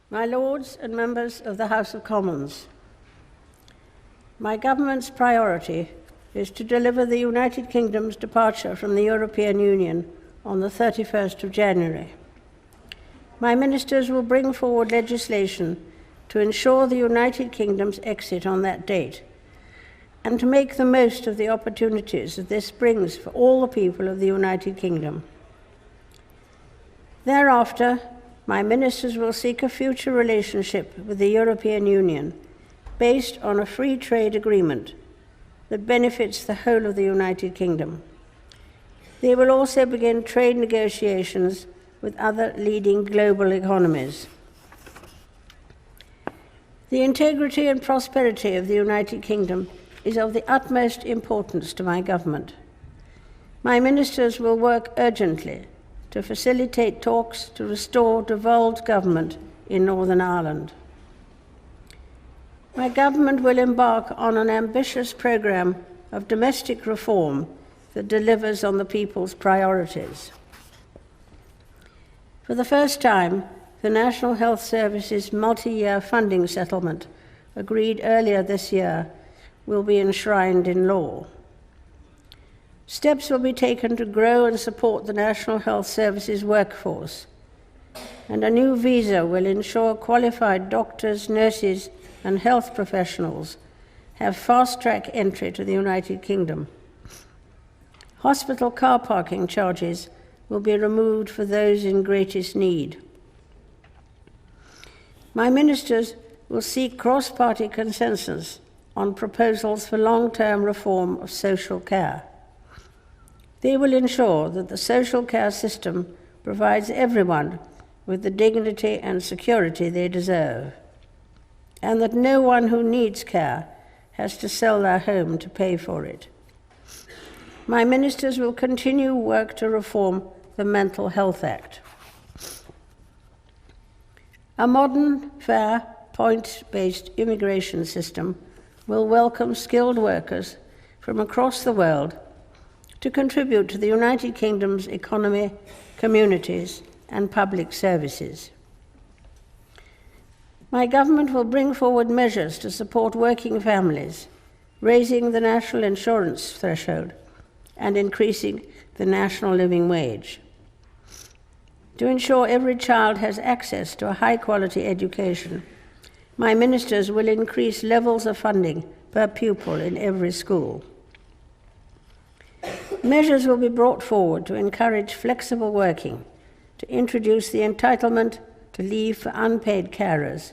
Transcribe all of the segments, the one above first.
My Lords and members of the House of Commons, my government's priority is to deliver the United Kingdom's departure from the European Union on the 31st of January. My ministers will bring forward legislation to ensure the United Kingdom's exit on that date and to make the most of the opportunities that this brings for all the people of the United Kingdom. Thereafter, my ministers will seek a future relationship with the European Union based on a free trade agreement that benefits the whole of the United Kingdom. They will also begin trade negotiations with other leading global economies. The integrity and prosperity of the United Kingdom is of the utmost importance to my government. My ministers will work urgently to facilitate talks to restore devolved government in Northern Ireland. My government will embark on an ambitious programme of domestic reform that delivers on the people's priorities. For the first time, the National Health Service's multi-year funding settlement, agreed earlier this year, will be enshrined in law. Steps will be taken to grow and support the National Health Service's workforce, and a new visa will ensure qualified doctors, nurses, and health professionals have fast-track entry to the United Kingdom. Hospital car parking charges will be removed for those in greatest need. My ministers will seek cross-party consensus on proposals for long-term reform of social care. They will ensure that the social care system provides everyone with the dignity and security they deserve, and that no one who needs care has to sell their home to pay for it. My ministers will continue work to reform the Mental Health Act. A modern, fair, point-based immigration system will welcome skilled workers from across the world to contribute to the United Kingdom's economy, communities, and public services. My government will bring forward measures to support working families, raising the national insurance threshold and increasing the national living wage. To ensure every child has access to a high-quality education, my ministers will increase levels of funding per pupil in every school. Measures will be brought forward to encourage flexible working, to introduce the entitlement to leave for unpaid carers,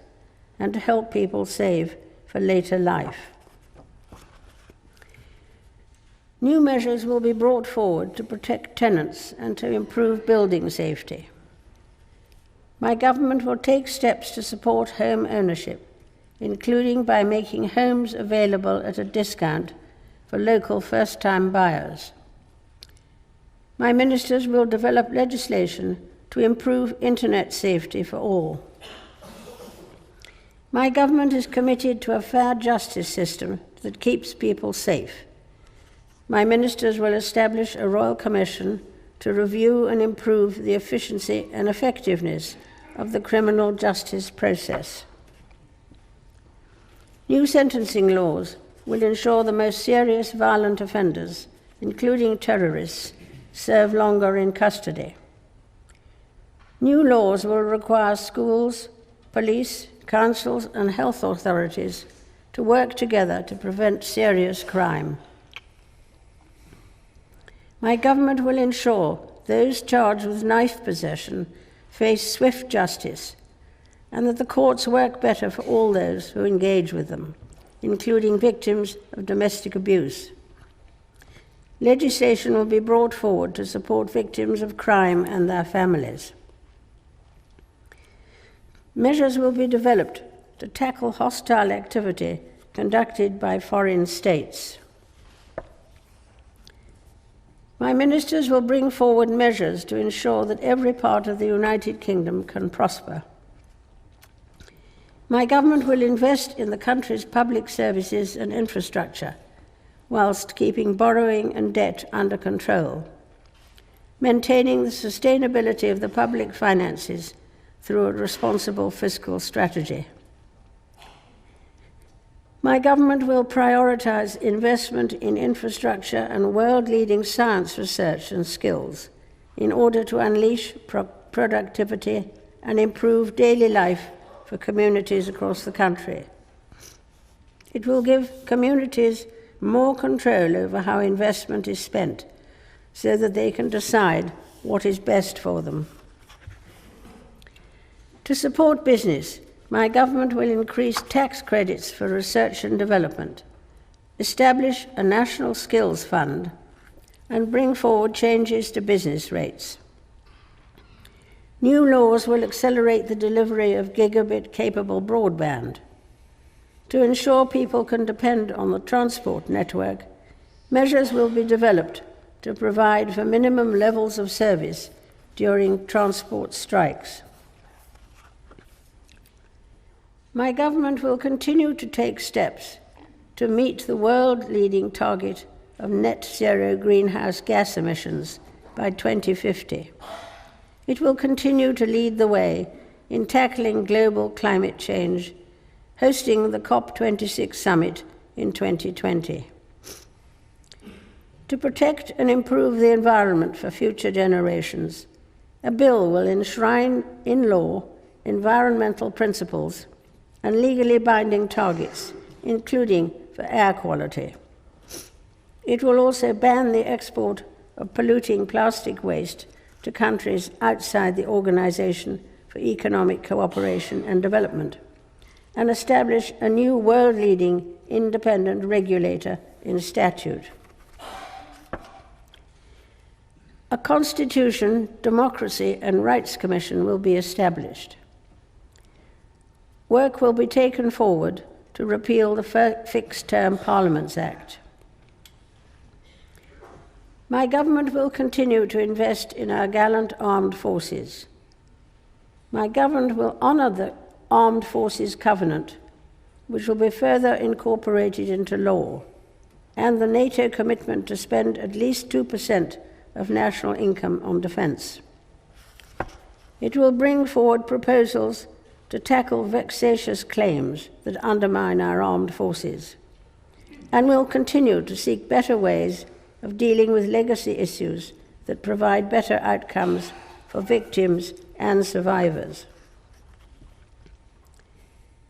and to help people save for later life. New measures will be brought forward to protect tenants and to improve building safety. My government will take steps to support home ownership, including by making homes available at a discount for local first-time buyers. My ministers will develop legislation to improve internet safety for all. My government is committed to a fair justice system that keeps people safe. My ministers will establish a royal commission to review and improve the efficiency and effectiveness of the criminal justice process. New sentencing laws will ensure the most serious violent offenders, including terrorists, serve longer in custody. New laws will require schools, police, councils, and health authorities to work together to prevent serious crime. My government will ensure those charged with knife possession face swift justice, and that the courts work better for all those who engage with them, including victims of domestic abuse. Legislation will be brought forward to support victims of crime and their families. Measures will be developed to tackle hostile activity conducted by foreign states. My ministers will bring forward measures to ensure that every part of the United Kingdom can prosper. My government will invest in the country's public services and infrastructure, whilst keeping borrowing and debt under control, maintaining the sustainability of the public finances through a responsible fiscal strategy. My government will prioritise investment in infrastructure and world-leading science research and skills in order to unleash productivity and improve daily life for communities across the country. It will give communities more control over how investment is spent so that they can decide what is best for them. To support business, my government will increase tax credits for research and development, establish a national skills fund, and bring forward changes to business rates. New laws will accelerate the delivery of gigabit-capable broadband. To ensure people can depend on the transport network, measures will be developed to provide for minimum levels of service during transport strikes. My government will continue to take steps to meet the world-leading target of net zero greenhouse gas emissions by 2050. It will continue to lead the way in tackling global climate change, hosting the COP26 summit in 2020. To protect and improve the environment for future generations, a bill will enshrine in law environmental principles and legally binding targets, including for air quality. It will also ban the export of polluting plastic waste to countries outside the Organization for Economic Cooperation and Development, and establish a new world-leading independent regulator in statute. A Constitution, Democracy and Rights Commission will be established. Work will be taken forward to repeal the Fixed-Term Parliaments Act. My government will continue to invest in our gallant armed forces. My government will honour the Armed Forces Covenant, which will be further incorporated into law, and the NATO commitment to spend at least 2% of national income on defence. It will bring forward proposals to tackle vexatious claims that undermine our armed forces, and will continue to seek better ways of dealing with legacy issues that provide better outcomes for victims and survivors.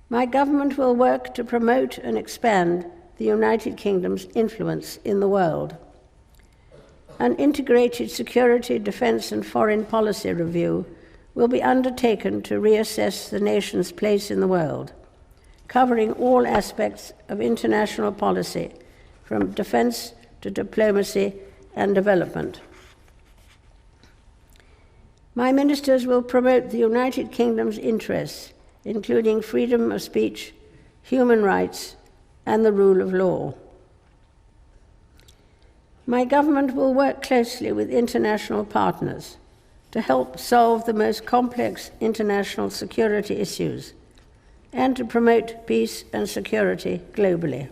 My government will work to promote and expand the United Kingdom's influence in the world. An integrated security, defence and foreign policy review will be undertaken to reassess the nation's place in the world, covering all aspects of international policy, from defence to diplomacy and development. My ministers will promote the United Kingdom's interests, including freedom of speech, human rights, and the rule of law. My government will work closely with international partners to help solve the most complex international security issues and to promote peace and security globally.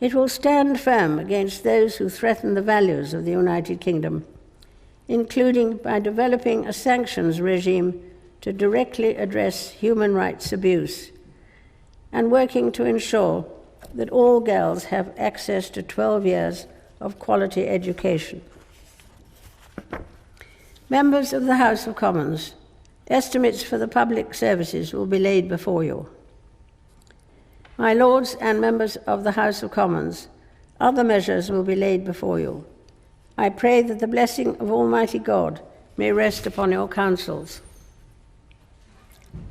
It will stand firm against those who threaten the values of the United Kingdom, including by developing a sanctions regime to directly address human rights abuse, and working to ensure that all girls have access to 12 years of quality education. Members of the House of Commons, estimates for the public services will be laid before you. My Lords and members of the House of Commons, other measures will be laid before you. I pray that the blessing of Almighty God may rest upon your councils.